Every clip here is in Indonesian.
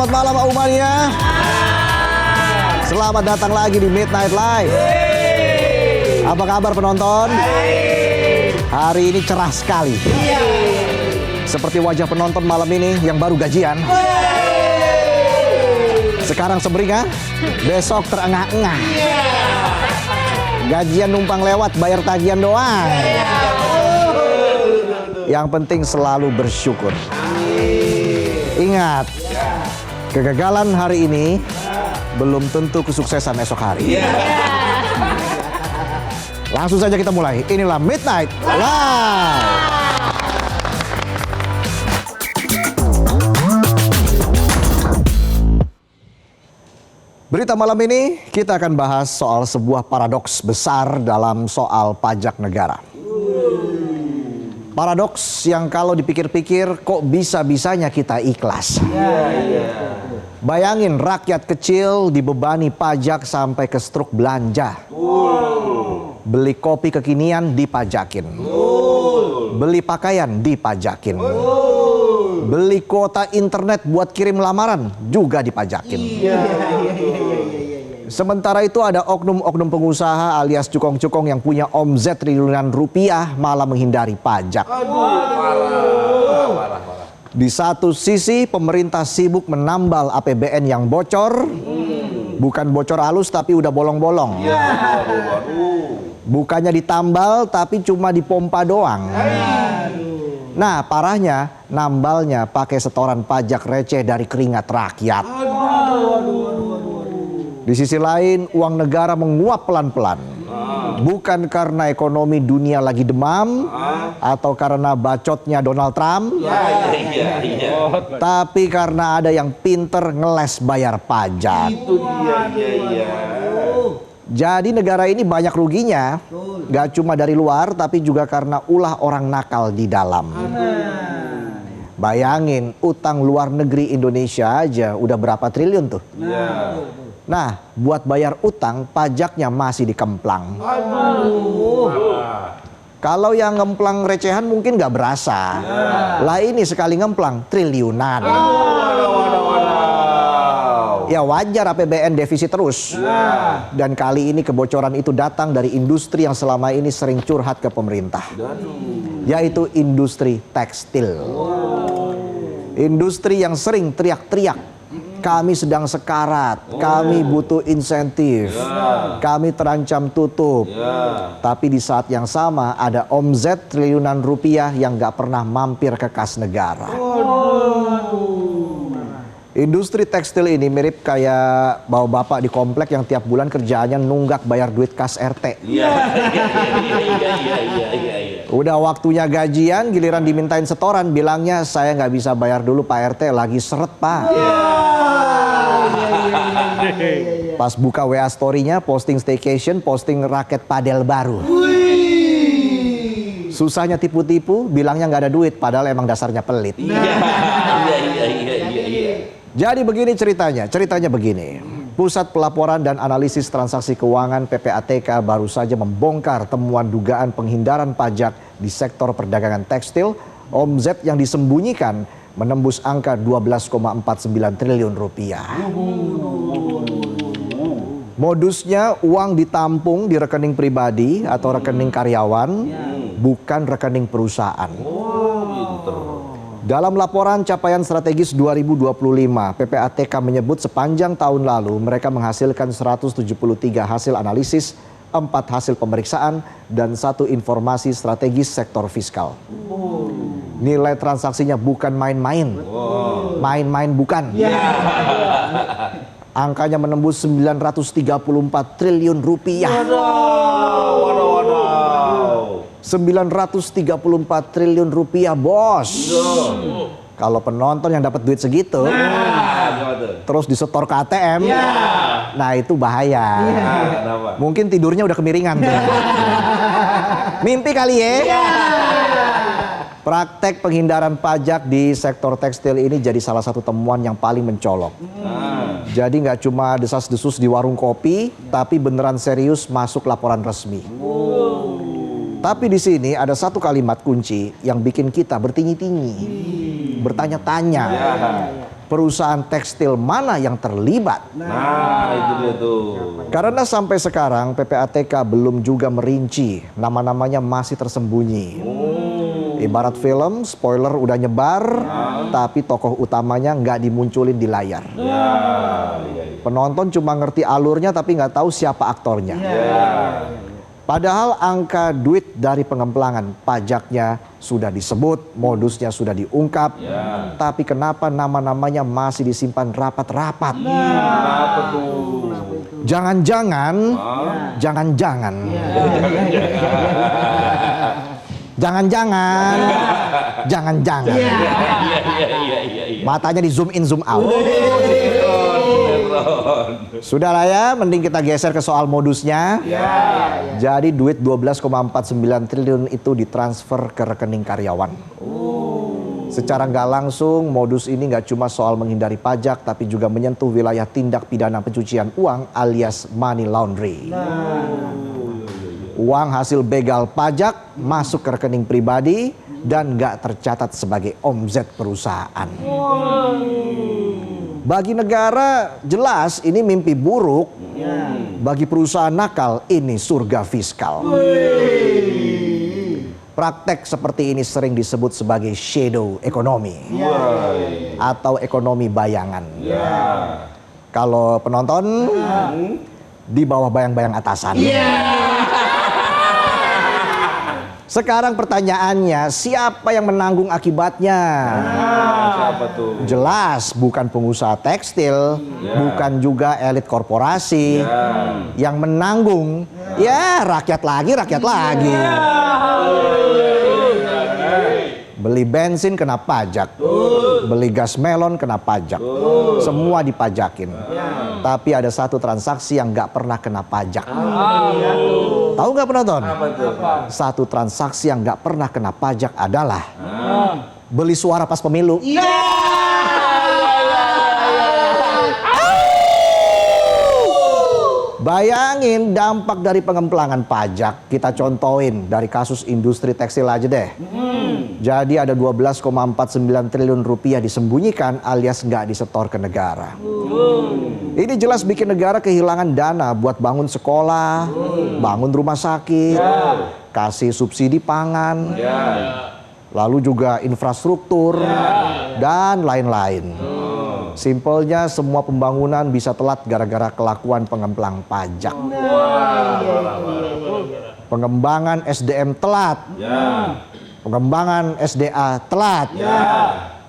Selamat malam Umania. Selamat datang lagi di Midnight Live. Apa kabar penonton? Hari ini cerah sekali. Seperti wajah penonton malam ini yang baru gajian. Sekarang semeringah, besok terengah-engah. Gajian numpang lewat, bayar tagihan doang. Yang penting selalu bersyukur. Ingat, kegagalan hari ini belum tentu kesuksesan esok hari. Langsung saja kita mulai. Inilah Midnight Live. Berita malam ini kita akan bahas soal sebuah paradoks besar dalam soal pajak negara. Paradoks yang kalau dipikir-pikir kok bisa-bisanya kita ikhlas. Bayangin rakyat kecil dibebani pajak sampai ke struk belanja. Beli kopi kekinian dipajakin. Beli pakaian dipajakin. Beli kuota internet buat kirim lamaran juga dipajakin. Sementara itu ada oknum-oknum pengusaha alias cukong-cukong yang punya omzet triliunan rupiah malah menghindari pajak. Di satu sisi pemerintah sibuk menambal APBN yang bocor. Bukan bocor halus tapi udah bolong-bolong. Bukannya ditambal tapi cuma dipompa doang. Nah parahnya nambalnya pakai setoran pajak receh dari keringat rakyat. Di sisi lain uang negara menguap pelan-pelan. Bukan karena ekonomi dunia lagi demam atau karena bacotnya Donald Trump, tapi karena ada yang pinter ngeles bayar pajak. Jadi negara ini banyak ruginya, gak cuma dari luar tapi juga karena ulah orang nakal di dalam. Bayangin utang luar negeri Indonesia aja udah berapa triliun tuh. Nah, buat bayar utang, pajaknya masih dikemplang. Kalau yang ngemplang recehan mungkin nggak berasa. Lah ini sekali ngemplang triliunan. Ya wajar APBN defisit terus. Dan kali ini kebocoran itu datang dari industri yang selama ini sering curhat ke pemerintah. Yaitu industri tekstil. Industri yang sering teriak-teriak. Kami sedang sekarat, kami butuh insentif, kami terancam tutup. Tapi di saat yang sama ada omzet triliunan rupiah yang gak pernah mampir ke kas negara. Industri tekstil ini mirip kayak bapak-bapak di komplek yang tiap bulan kerjaannya nunggak bayar duit kas RT. Udah waktunya gajian, giliran dimintain setoran, bilangnya saya nggak bisa bayar dulu Pak RT, lagi seret Pak. Pas buka WA story-nya, posting staycation, posting raket padel baru. Susahnya tipu-tipu, bilangnya nggak ada duit, padahal emang dasarnya pelit. Jadi begini ceritanya begini. Pusat Pelaporan dan Analisis Transaksi Keuangan PPATK baru saja membongkar temuan dugaan penghindaran pajak di sektor perdagangan tekstil. Omzet yang disembunyikan menembus angka 12,49 triliun rupiah. Modusnya uang ditampung di rekening pribadi atau rekening karyawan, bukan rekening perusahaan. Dalam laporan capaian strategis 2025, PPATK menyebut sepanjang tahun lalu mereka menghasilkan 173 hasil analisis, 4 hasil pemeriksaan, dan 1 informasi strategis sektor fiskal. Nilai transaksinya bukan main-main. Main-main bukan. Angkanya menembus 934 triliun rupiah. 934 triliun rupiah, bos. Kalau penonton yang dapat duit segitu, terus disetor ke ATM, nah itu bahaya. Mungkin tidurnya udah kemiringan. Mimpi kali ya. Praktek penghindaran pajak di sektor tekstil ini jadi salah satu temuan yang paling mencolok. Jadi nggak cuma desas-desus di warung kopi, tapi beneran serius masuk laporan resmi. Tapi di sini ada satu kalimat kunci yang bikin kita bertinggi-tinggi, bertanya-tanya. perusahaan tekstil mana yang terlibat? Nah, itu dia tuh. Karena sampai sekarang PPATK belum juga merinci, nama-namanya masih tersembunyi. Ibarat film, spoiler udah nyebar, tapi tokoh utamanya nggak dimunculin di layar. Penonton cuma ngerti alurnya tapi nggak tahu siapa aktornya. Padahal angka duit dari pengemplangan pajaknya sudah disebut, modusnya sudah diungkap, tapi kenapa nama-namanya masih disimpan rapat-rapat? Apa tuh? Jangan-jangan, jangan-jangan, jangan-jangan, jangan-jangan. Matanya di zoom in, zoom out. Sudah lah ya, mending kita geser ke soal modusnya. Jadi duit 12,49 triliun itu ditransfer ke rekening karyawan. Secara nggak langsung, modus ini nggak cuma soal menghindari pajak, tapi juga menyentuh wilayah tindak pidana pencucian uang alias money laundry. Uang hasil begal pajak masuk ke rekening pribadi dan nggak tercatat sebagai omzet perusahaan. Bagi negara jelas ini mimpi buruk, bagi perusahaan nakal ini surga fiskal. Praktek seperti ini sering disebut sebagai shadow economy atau ekonomi bayangan. Kalau penonton di bawah bayang-bayang atasan. Sekarang pertanyaannya, siapa yang menanggung akibatnya? Siapa tuh? Jelas bukan pengusaha tekstil, bukan juga elit korporasi. Yang menanggung, ya rakyat lagi. Beli bensin kena pajak, beli gas melon kena pajak, semua dipajakin. Tapi ada satu transaksi yang nggak pernah kena pajak. Tahu nggak penonton? Satu transaksi yang nggak pernah kena pajak adalah beli suara pas pemilu. Bayangin dampak dari pengemplangan pajak. Kita contohin dari kasus industri tekstil aja deh. Jadi ada 12,49 triliun rupiah disembunyikan alias nggak disetor ke negara. Ini jelas bikin negara kehilangan dana buat bangun sekolah, bangun rumah sakit, kasih subsidi pangan, lalu juga infrastruktur, dan lain-lain. Simpelnya semua pembangunan bisa telat gara-gara kelakuan pengemplang pajak. Pengembangan SDM telat. Pengembangan SDA telat.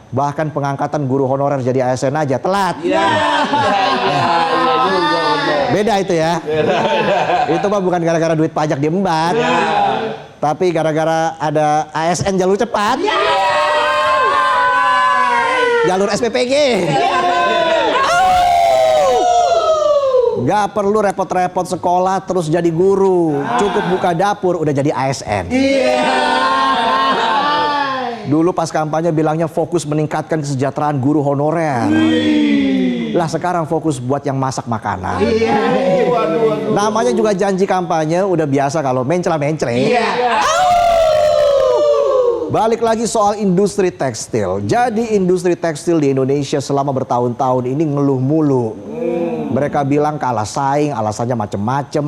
Bahkan pengangkatan guru honorer jadi ASN aja telat. Beda itu ya. Itu mah bukan gara-gara duit pajak diembat. Tapi gara-gara ada ASN jalur cepat. Jalur SPPG. Gak perlu repot-repot sekolah terus jadi guru. Cukup buka dapur udah jadi ASN. Dulu pas kampanye bilangnya fokus meningkatkan kesejahteraan guru honorer. Lah sekarang fokus buat yang masak makanan. Namanya juga janji kampanye, udah biasa kalau mencela-mencela. Balik lagi soal industri tekstil. Jadi industri tekstil di Indonesia selama bertahun-tahun ini ngeluh mulu. Mereka bilang kalah saing, alasannya macem-macem.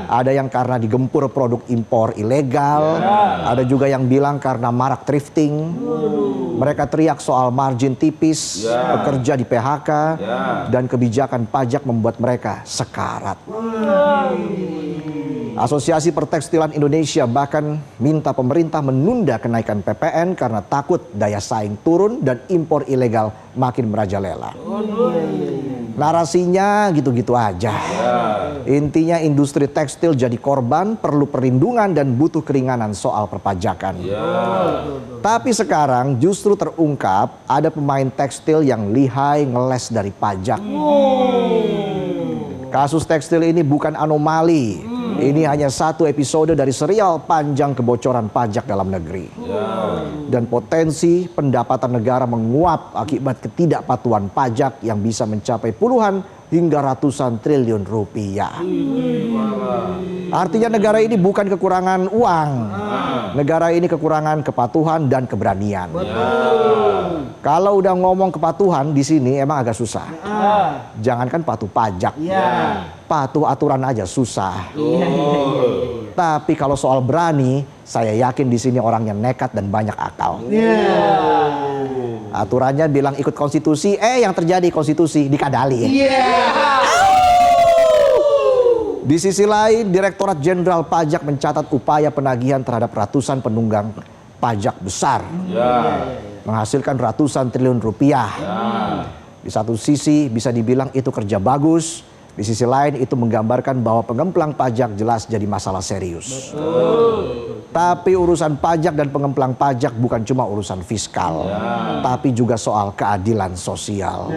Ada yang karena digempur produk impor ilegal. Ada juga yang bilang karena marak thrifting. Mereka teriak soal margin tipis, pekerja di PHK, dan kebijakan pajak membuat mereka sekarat. Asosiasi Pertekstilan Indonesia bahkan minta pemerintah menunda kenaikan PPN karena takut daya saing turun dan impor ilegal makin merajalela. Narasinya gitu-gitu aja. Intinya industri tekstil jadi korban, perlu perlindungan dan butuh keringanan soal perpajakan. Tapi sekarang justru terungkap ada pemain tekstil yang lihai ngeles dari pajak. Kasus tekstil ini bukan anomali. Ini hanya satu episode dari serial panjang kebocoran pajak dalam negeri. Dan potensi pendapatan negara menguap akibat ketidakpatuhan pajak yang bisa mencapai puluhan hingga ratusan triliun rupiah. Artinya negara ini bukan kekurangan uang, Negara ini kekurangan kepatuhan dan keberanian. Kalau udah ngomong kepatuhan di sini emang agak susah. Jangankan patuh pajak, patuh aturan aja susah. Tapi kalau soal berani, saya yakin di sini orangnya nekat dan banyak akal. Aturannya bilang ikut konstitusi, yang terjadi konstitusi dikadali. Di sisi lain, Direktorat Jenderal Pajak mencatat upaya penagihan terhadap ratusan penunggang pajak besar, menghasilkan ratusan triliun rupiah. Di satu sisi bisa dibilang itu kerja bagus, di sisi lain itu menggambarkan bahwa pengemplang pajak jelas jadi masalah serius. Tapi urusan pajak dan pengemplang pajak bukan cuma urusan fiskal, tapi juga soal keadilan sosial.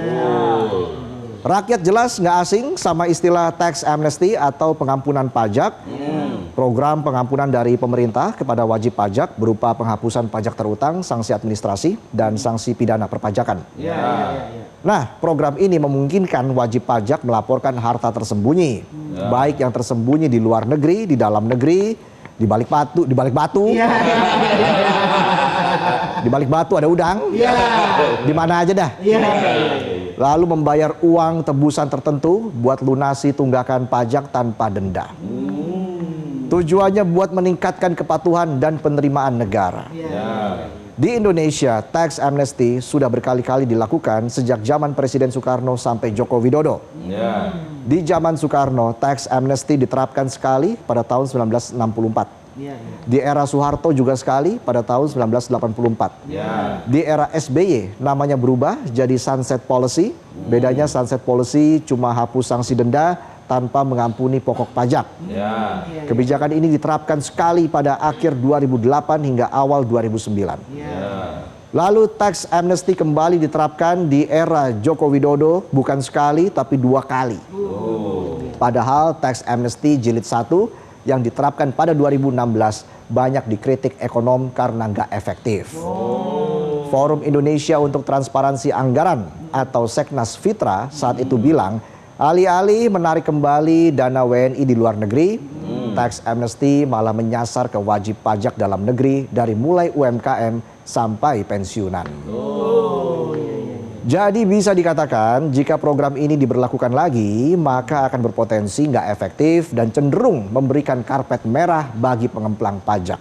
Rakyat jelas nggak asing sama istilah tax amnesty atau pengampunan pajak. Program pengampunan dari pemerintah kepada wajib pajak berupa penghapusan pajak terutang, sanksi administrasi, dan sanksi pidana perpajakan. Nah, program ini memungkinkan wajib pajak melaporkan harta tersembunyi, baik yang tersembunyi di luar negeri, di dalam negeri, di balik batu, di balik batu ada udang, di mana aja dah. Lalu membayar uang tebusan tertentu buat lunasi tunggakan pajak tanpa denda. Tujuannya buat meningkatkan kepatuhan dan penerimaan negara. Di Indonesia, tax amnesty sudah berkali-kali dilakukan sejak zaman Presiden Soekarno sampai Joko Widodo. Di zaman Soekarno, tax amnesty diterapkan sekali pada tahun 1964. Di era Soeharto juga sekali pada tahun 1984. Di era SBY namanya berubah jadi sunset policy. Bedanya sunset policy cuma hapus sanksi denda tanpa mengampuni pokok pajak. Kebijakan ini diterapkan sekali pada akhir 2008 hingga awal 2009. Lalu tax amnesty kembali diterapkan di era Joko Widodo bukan sekali tapi 2 kali. Padahal tax amnesty jilid 1 yang diterapkan pada 2016 banyak dikritik ekonom karena nggak efektif. Forum Indonesia untuk Transparansi Anggaran atau Seknas Fitra saat itu bilang, alih-alih menarik kembali dana WNI di luar negeri, tax amnesty malah menyasar ke wajib pajak dalam negeri dari mulai UMKM sampai pensiunan. Jadi bisa dikatakan jika program ini diberlakukan lagi, maka akan berpotensi nggak efektif dan cenderung memberikan karpet merah bagi pengemplang pajak.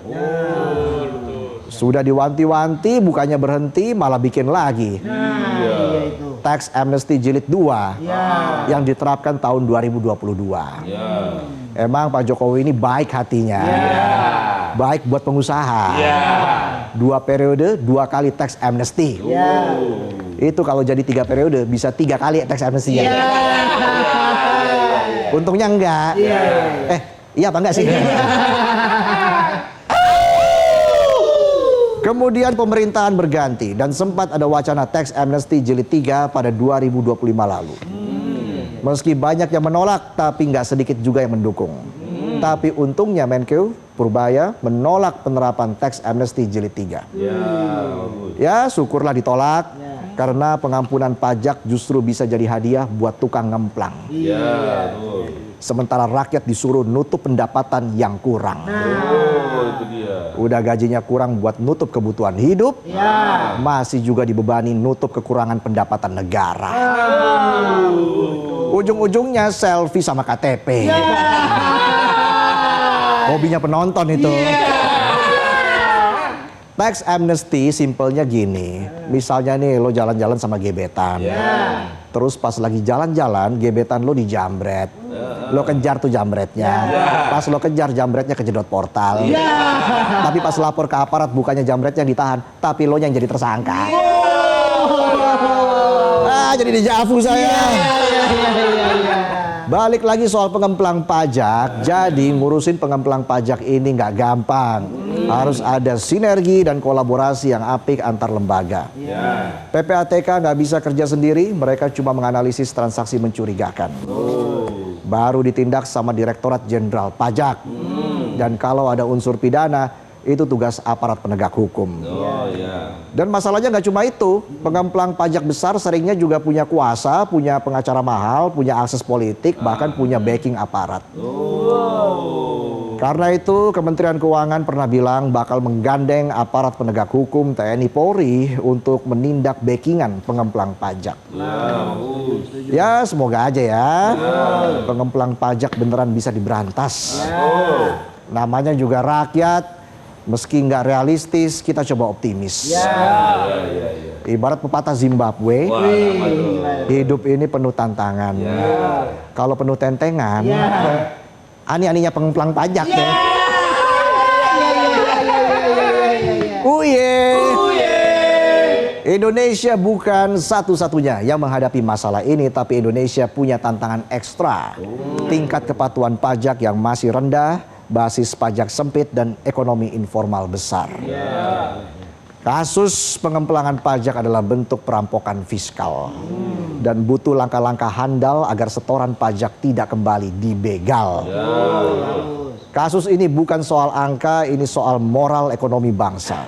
Sudah diwanti-wanti, bukannya berhenti, malah bikin lagi. Tax amnesty jilid 2 yang diterapkan tahun 2022. Emang Pak Jokowi ini baik hatinya, baik buat pengusaha. 2 periode, 2 kali tax amnesty. Itu kalau jadi 3 periode bisa 3 kali tax amnesty. Untungnya enggak. Iya apa enggak sih? Kemudian pemerintahan berganti dan sempat ada wacana tax amnesty jilid 3 pada 2025 lalu. Meski banyak yang menolak, tapi nggak sedikit juga yang mendukung. Tapi untungnya Menkeu Purbaya menolak penerapan tax amnesty jilid 3. Ya syukurlah ditolak, karena pengampunan pajak justru bisa jadi hadiah buat tukang ngemplang. Sementara rakyat disuruh nutup pendapatan yang kurang. Itu dia. Udah gajinya kurang buat nutup kebutuhan hidup, masih juga dibebani nutup kekurangan pendapatan negara. Ujung-ujungnya selfie sama KTP. Hobinya penonton itu. Tax amnesty simpelnya gini. Misalnya nih lo jalan-jalan sama gebetan. Terus pas lagi jalan-jalan gebetan lo dijambret. Lo kejar tuh jambretnya. Pas lo kejar jambretnya kejedot portal. Tapi pas lapor ke aparat bukannya jambretnya ditahan, tapi lo yang jadi tersangka. Jadi dejavu saya. Balik lagi soal pengemplang pajak. Jadi ngurusin pengemplang pajak ini nggak gampang. Harus ada sinergi dan kolaborasi yang apik antar lembaga. PPATK nggak bisa kerja sendiri, mereka cuma menganalisis transaksi mencurigakan. Baru ditindak sama Direktorat Jenderal Pajak. Dan kalau ada unsur pidana, itu tugas aparat penegak hukum. Dan masalahnya nggak cuma itu, pengemplang pajak besar seringnya juga punya kuasa, punya pengacara mahal, punya akses politik, bahkan punya backing aparat. Karena itu Kementerian Keuangan pernah bilang bakal menggandeng aparat penegak hukum TNI Polri untuk menindak backingan pengemplang pajak. Ya semoga aja ya pengemplang pajak beneran bisa diberantas. Namanya juga rakyat, meski nggak realistis kita coba optimis. Ibarat pepatah Zimbabwe, hidup ini penuh tantangan. Kalau penuh tentengan, ani-aninya pengemplang pajak deh. Indonesia bukan satu-satunya yang menghadapi masalah ini, tapi Indonesia punya tantangan ekstra. Tingkat kepatuhan pajak yang masih rendah, basis pajak sempit, dan ekonomi informal besar. Kasus pengemplangan pajak adalah bentuk perampokan fiskal dan butuh langkah-langkah handal agar setoran pajak tidak kembali dibegal. Kasus ini bukan soal angka, ini soal moral ekonomi bangsa.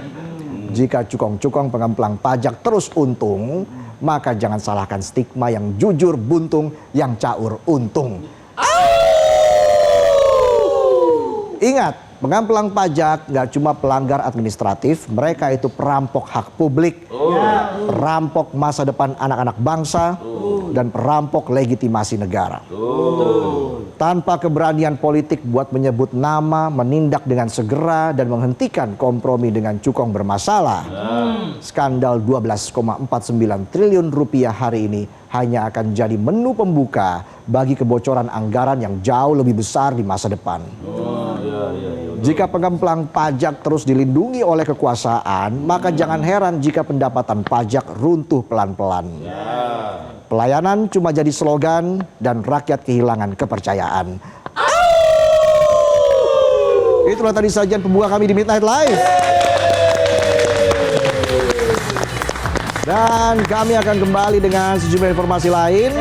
Jika cukong-cukong pengemplang pajak terus untung, maka jangan salahkan stigma yang jujur buntung, yang caur untung. Ingat, pengemplang pajak nggak cuma pelanggar administratif, mereka itu perampok hak publik, perampok masa depan anak-anak bangsa, dan perampok legitimasi negara. Tanpa keberanian politik buat menyebut nama, menindak dengan segera, dan menghentikan kompromi dengan cukong bermasalah, skandal 12,49 triliun rupiah hari ini hanya akan jadi menu pembuka bagi kebocoran anggaran yang jauh lebih besar di masa depan. Jika pengemplang pajak terus dilindungi oleh kekuasaan, maka jangan heran jika pendapatan pajak runtuh pelan-pelan. Pelayanan cuma jadi slogan dan rakyat kehilangan kepercayaan. Itulah tadi sajian pembuka kami di Midnight Live. Dan kami akan kembali dengan sejumlah informasi lain.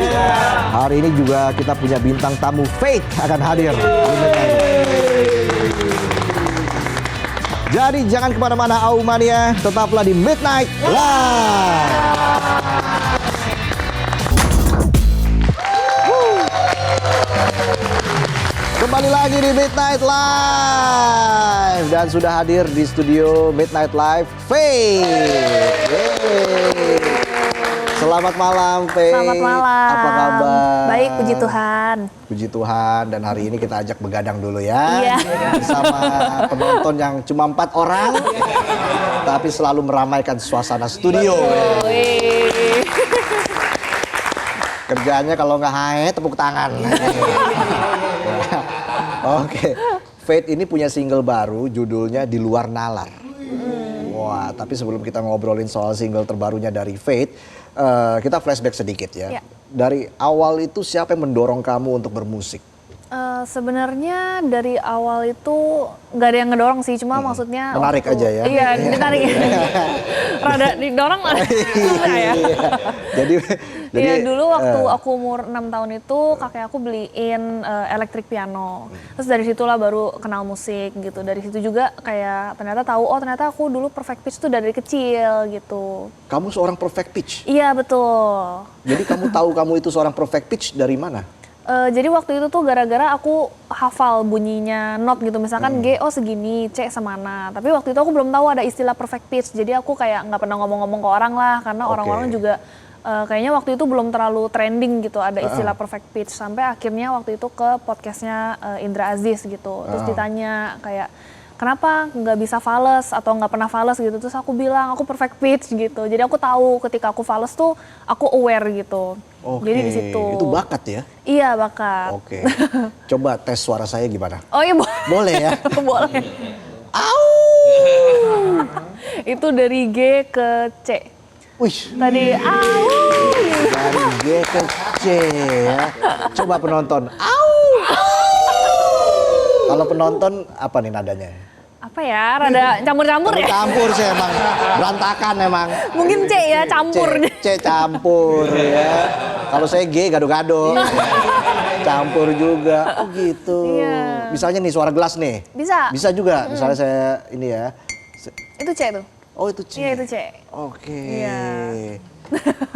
Hari ini juga kita punya bintang tamu Faith akan hadir di Midnight Live. Jadi jangan kemana-mana Aumania, tetaplah di Midnight Live. Kembali lagi di Midnight Live dan sudah hadir di studio Midnight Live Faith. Selamat malam Faith. Selamat malam. Apa kabar? Baik, puji Tuhan. Puji Tuhan, dan hari ini kita ajak begadang dulu ya. Iya. Bersama penonton yang cuma 4 orang, tapi selalu meramaikan suasana studio. Kerjaannya kalau nggak hae tepuk tangan. Oke, Faith ini punya single baru, judulnya Di Luar Nalar. Wah, tapi sebelum kita ngobrolin soal single terbarunya dari Faith, kita flashback sedikit ya. Dari awal itu siapa yang mendorong kamu untuk bermusik? Sebenarnya dari awal itu nggak ada yang ngedorong sih, cuma maksudnya menarik aja ya. Iya, ditarik. Rada didorong lah. Ya. Jadi Iya, dulu waktu aku umur 6 tahun itu kakek aku beliin elektrik piano. Terus dari situlah baru kenal musik gitu. Dari situ juga kayak ternyata tahu, oh ternyata aku dulu perfect pitch tuh dari kecil gitu. Kamu seorang perfect pitch? Iya, betul. Jadi kamu tahu kamu itu seorang perfect pitch dari mana? Jadi waktu itu tuh gara-gara aku hafal bunyinya not gitu, misalkan G, oh segini, C semana. Tapi waktu itu aku belum tahu ada istilah perfect pitch, jadi aku kayak nggak pernah ngomong-ngomong ke orang lah, karena orang-orang juga kayaknya waktu itu belum terlalu trending gitu ada istilah perfect pitch. Sampai akhirnya waktu itu ke podcastnya Indra Aziz gitu, terus ditanya kayak kenapa nggak bisa fales atau nggak pernah fales gitu, terus aku bilang aku perfect pitch gitu. Jadi aku tahu ketika aku fales tuh aku aware gitu. Oke. Jadi di situ. Itu bakat ya? Iya, bakat. Oke. Coba tes suara saya gimana? Oh iya, boleh ya? Boleh. Au! Itu dari G ke C. Wih. Tadi au. Dari G ke C ya. Coba penonton. Au! Kalau penonton apa nih nadanya? Apa ya, rada campur-campur ya? Campur sih emang, berantakan emang. Mungkin C ya, campur. C campur ya. Kalau saya G gado-gado. Campur juga. Oh gitu. Iya. Misalnya nih suara gelas nih. Bisa. Bisa juga. Misalnya saya ini ya. Itu C tuh. Oh itu C. Iya itu C. Oke. Iya.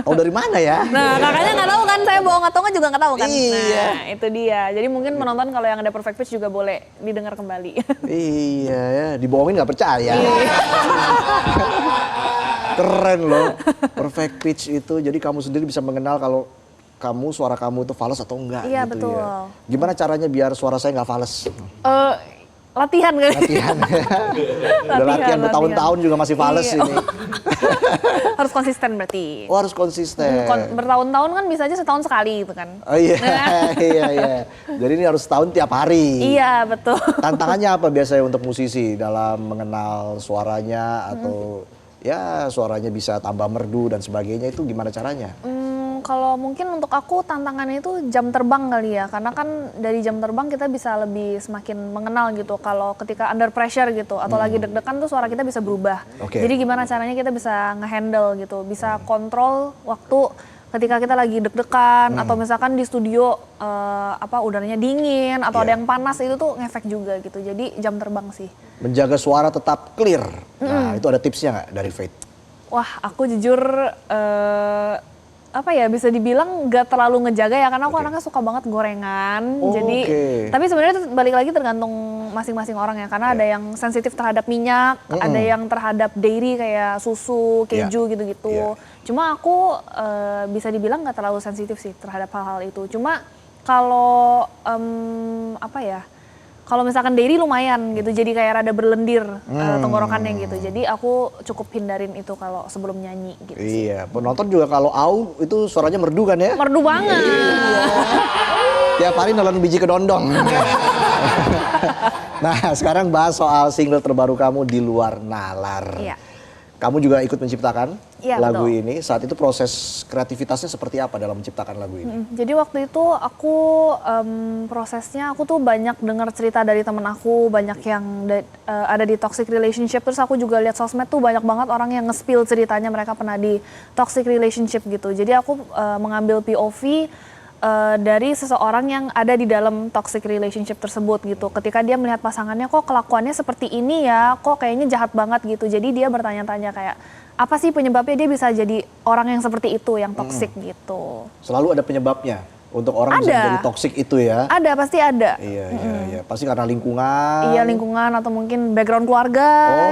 Tahu dari mana ya? Nah kakaknya nggak tahu kan, saya bohong atau nggak juga nggak tahu kan. Iya. Nah itu dia. Jadi mungkin penonton kalau yang ada perfect pitch juga boleh didengar kembali. Iya ya, dibohongin nggak percaya. Iya. Keren loh, perfect pitch itu. Jadi kamu sendiri bisa mengenal kalau suara kamu itu fals atau enggak. Iya, gitu betul. Ya. Gimana caranya biar suara saya nggak fals? Latihan kan? Latihan. Udah latihan bertahun-tahun juga masih fals Iya. ini. Harus konsisten berarti. Oh harus konsisten. Bertahun-tahun kan bisa aja setahun sekali gitu kan. Oh iya, iya. Jadi ini harus setahun tiap hari. Iya betul. Tantangannya apa biasanya untuk musisi dalam mengenal suaranya atau ya suaranya bisa tambah merdu dan sebagainya, itu gimana caranya? Kalau mungkin untuk aku tantangannya itu jam terbang kali ya, karena kan dari jam terbang kita bisa lebih semakin mengenal gitu. Kalau ketika under pressure gitu atau lagi deg-degan tuh suara kita bisa berubah. Oke. Jadi gimana caranya kita bisa ngehandle gitu, bisa kontrol waktu ketika kita lagi deg-degan atau misalkan di studio udaranya dingin atau ada yang panas, itu tuh ngefek juga gitu. Jadi jam terbang sih. Menjaga suara tetap clear. Nah itu ada tipsnya nggak dari Faith? Wah, aku jujur bisa dibilang gak terlalu ngejaga ya, karena aku anaknya suka banget gorengan. Oh, jadi tapi sebenarnya itu balik lagi tergantung masing-masing orang ya, karena ada yang sensitif terhadap minyak, ada yang terhadap dairy kayak susu, keju gitu-gitu. Cuma aku bisa dibilang gak terlalu sensitif sih terhadap hal-hal itu. Cuma kalau kalau misalkan dairy lumayan gitu, jadi kayak rada berlendir tenggorokannya gitu. Jadi aku cukup hindarin itu kalau sebelum nyanyi gitu. Iya, penonton juga kalau au itu suaranya merdu kan ya? Merdu banget. Tiap hari nelen biji kedondong. Nah sekarang bahas soal single terbaru kamu, Di Luar Nalar. Iya. Kamu juga ikut menciptakan lagu betul. ini. Saat itu proses kreativitasnya seperti apa dalam menciptakan lagu ini? Jadi waktu itu aku prosesnya aku tuh banyak dengar cerita dari temen aku, banyak yang ada di toxic relationship. Terus aku juga lihat sosmed tuh banyak banget orang yang nge-spill ceritanya mereka pernah di toxic relationship gitu. Jadi aku mengambil POV dari seseorang yang ada di dalam toxic relationship tersebut gitu. Ketika dia melihat pasangannya kok kelakuannya seperti ini ya, kok kayaknya jahat banget gitu. Jadi dia bertanya-tanya kayak apa sih penyebabnya dia bisa jadi orang yang seperti itu, yang toxic gitu. Selalu ada penyebabnya untuk orang bisa jadi toxic itu ya? Ada, pasti ada. Iya. Pasti karena lingkungan. Iya, lingkungan atau mungkin background keluarga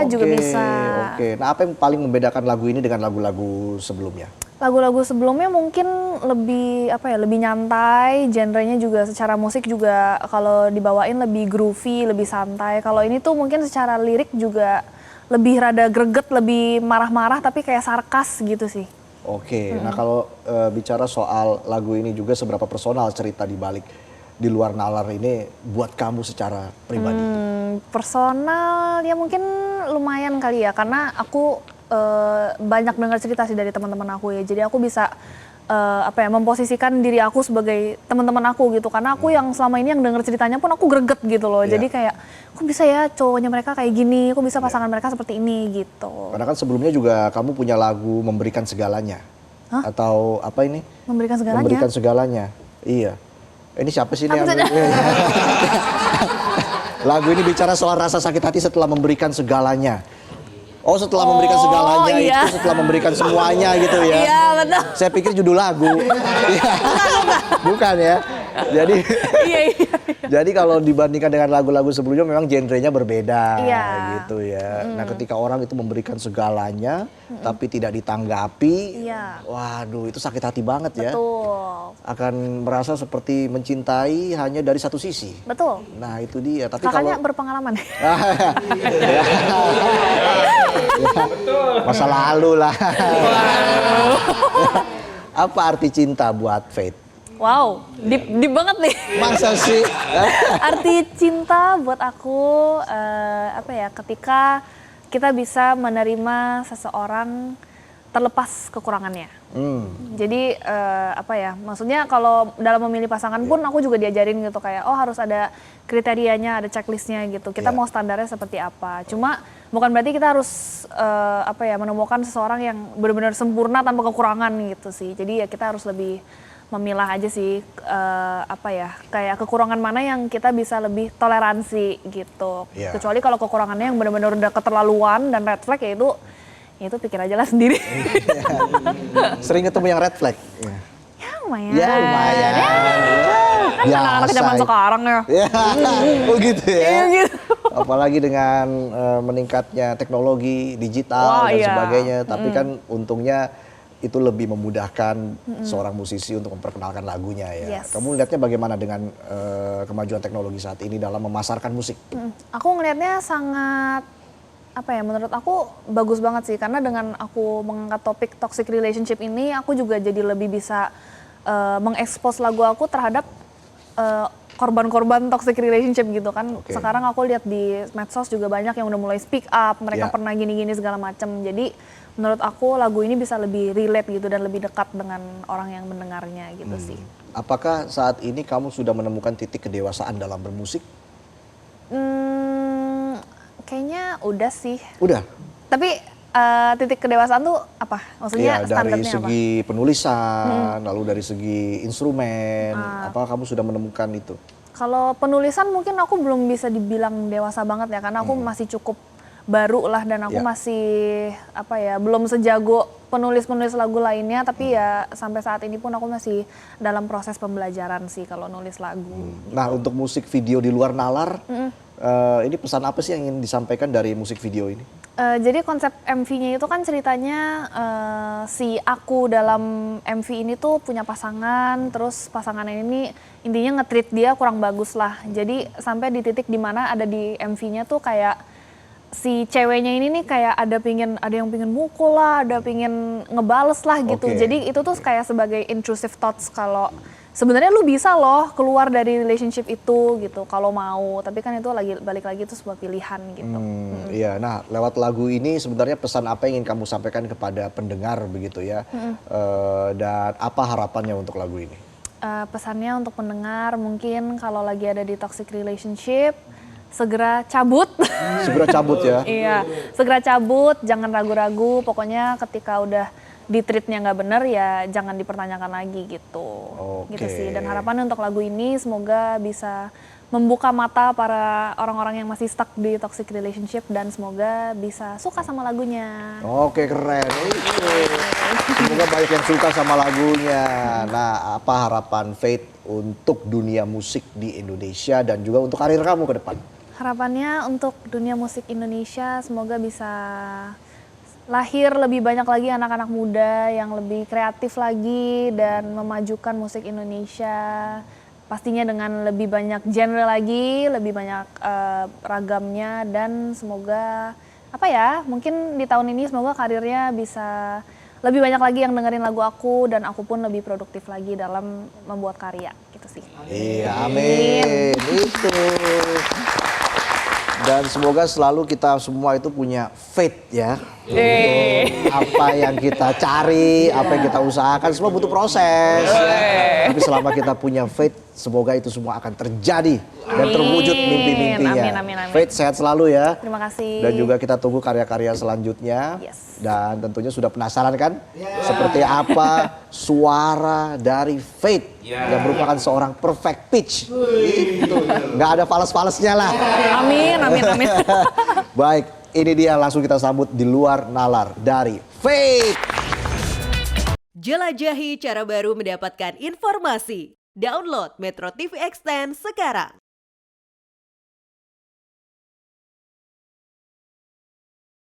juga bisa. Oke. Nah apa yang paling membedakan lagu ini dengan lagu-lagu sebelumnya? Lagu-lagu sebelumnya mungkin lebih lebih nyantai, genrenya juga secara musik juga kalau dibawain lebih groovy, lebih santai. Kalau ini tuh mungkin secara lirik juga lebih rada greget, lebih marah-marah tapi kayak sarkas gitu sih. Oke. Nah kalau bicara soal lagu ini juga seberapa personal cerita di balik Di Luar Nalar ini buat kamu secara pribadi? Personal ya mungkin lumayan kali ya, karena aku banyak dengar cerita sih dari teman-teman aku ya. Jadi aku bisa memposisikan diri aku sebagai teman-teman aku gitu, karena aku yang selama ini yang dengar ceritanya pun aku greget gitu loh. Jadi kayak kok bisa ya cowoknya mereka kayak gini, kok bisa pasangan mereka seperti ini gitu. Karena kan sebelumnya juga kamu punya lagu Memberikan Segalanya. Atau apa ini? Memberikan segalanya. Memberikan Segalanya. Iya. Ini siapa sih ini? Lagu ini bicara soal rasa sakit hati setelah memberikan segalanya. Oh setelah memberikan segalanya itu setelah memberikan semuanya gitu ya. Iya betul. Saya pikir judul lagu. Bukan ya. Jadi jadi kalau dibandingkan dengan lagu-lagu sebelumnya memang genrenya berbeda gitu ya. Nah ketika orang itu memberikan segalanya tapi tidak ditanggapi, waduh itu sakit hati banget ya. Betul. Akan merasa seperti mencintai hanya dari satu sisi. Betul. Nah itu dia. Tapi Kakaknya kalau berpengalaman. Masa lalu lah. Apa arti cinta buat Faith? Wow, deep banget nih. Masa sih? Arti cinta buat aku ketika kita bisa menerima seseorang terlepas kekurangannya. Jadi maksudnya kalau dalam memilih pasangan pun aku juga diajarin gitu kayak harus ada kriterianya, ada checklistnya gitu. Kita mau standarnya seperti apa. Cuma bukan berarti kita harus menemukan seseorang yang benar-benar sempurna tanpa kekurangan gitu sih. Jadi ya kita harus lebih memilah aja sih kayak kekurangan mana yang kita bisa lebih toleransi gitu. Kecuali kalau kekurangannya yang benar-benar udah keterlaluan dan red flag, ya itu ya itu pikir aja lah sendiri. Sering ketemu yang red flag? Ya lumayan. Ya lumayan. Kan anak-anak zaman sekarang ya. Ya, oh gitu ya. Iya gitu. Apalagi dengan meningkatnya teknologi digital Wah, dan iya. sebagainya. Tapi kan untungnya itu lebih memudahkan seorang musisi untuk memperkenalkan lagunya ya. Yes. Kamu lihatnya bagaimana dengan kemajuan teknologi saat ini dalam memasarkan musik? Aku ngelihatnya sangat apa ya, menurut aku bagus banget sih, karena dengan aku mengangkat topik toxic relationship ini, aku juga jadi lebih bisa mengekspos lagu aku terhadap korban-korban toxic relationship gitu kan. Oke. Sekarang aku lihat di medsos juga banyak yang udah mulai speak up, mereka Ya. pernah gini-gini segala macam. Jadi menurut aku lagu ini bisa lebih relate gitu dan lebih dekat dengan orang yang mendengarnya gitu sih. Apakah saat ini kamu sudah menemukan titik kedewasaan dalam bermusik? Kayaknya udah sih. Udah? Tapi titik kedewasaan tuh apa? Maksudnya Iya, dari standarnya apa? segi penulisan, lalu dari segi instrumen, apa kamu sudah menemukan itu? Kalau penulisan mungkin aku belum bisa dibilang dewasa banget ya, karena aku masih cukup baru lah dan aku Ya. masih apa ya, belum sejago penulis-penulis lagu lainnya, tapi ya sampai saat ini pun aku masih dalam proses pembelajaran sih kalau nulis lagu. Nah, untuk musik video di luar nalar, ini pesan apa sih yang ingin disampaikan dari musik video ini? Jadi konsep MV-nya itu kan ceritanya si aku dalam MV ini tuh punya pasangan, terus pasangan ini intinya nge-treat dia kurang bagus lah. Jadi sampai di titik dimana ada di MV-nya tuh kayak si ceweknya ini nih kayak ada yang pingin mukul lah, ada pingin ngebales lah gitu. Oke. Jadi itu tuh kayak sebagai intrusive thoughts kalau sebenarnya lu bisa loh keluar dari relationship itu gitu kalau mau. Tapi kan itu balik lagi itu sebuah pilihan gitu. Iya, nah lewat lagu ini sebenarnya pesan apa yang ingin kamu sampaikan kepada pendengar begitu ya? Dan apa harapannya untuk lagu ini? Pesannya untuk pendengar mungkin kalau lagi ada di toxic relationship segera cabut. Segera cabut ya. Iya, segera cabut, jangan ragu-ragu. Pokoknya ketika udah di-treatnya nggak bener ya jangan dipertanyakan lagi gitu. Oke. Gitu sih. Dan harapannya untuk lagu ini semoga bisa membuka mata para orang-orang yang masih stuck di toxic relationship dan semoga bisa suka sama lagunya. Oke, keren. Itu. Semoga banyak yang suka sama lagunya. Nah, apa harapan Faith untuk dunia musik di Indonesia dan juga untuk karir kamu ke depan? Harapannya untuk dunia musik Indonesia semoga bisa lahir lebih banyak lagi anak-anak muda yang lebih kreatif lagi dan memajukan musik Indonesia. Pastinya dengan lebih banyak genre lagi, lebih banyak ragamnya dan semoga apa ya, mungkin di tahun ini semoga karirnya bisa lebih banyak lagi yang dengerin lagu aku dan aku pun lebih produktif lagi dalam membuat karya gitu sih. Iya, amin. Itu. Dan semoga selalu kita semua itu punya faith ya. Untuk apa yang kita cari, apa yang kita usahakan, semua butuh proses. Ya. Tapi selama kita punya faith, semoga itu semua akan terjadi dan terwujud mimpi-mimpinya. Amin, amin, amin. Faith sehat selalu ya. Terima kasih. Dan juga kita tunggu karya-karya selanjutnya. Yes. Dan tentunya sudah penasaran kan? Seperti apa suara dari Faith yang merupakan seorang perfect pitch. Itu. Nggak ada fales-falesnya lah. Amin, amin, amin. Baik, ini dia langsung kita sambut di luar nalar dari Faith. Jelajahi cara baru mendapatkan informasi. Download Metro TV Extend sekarang.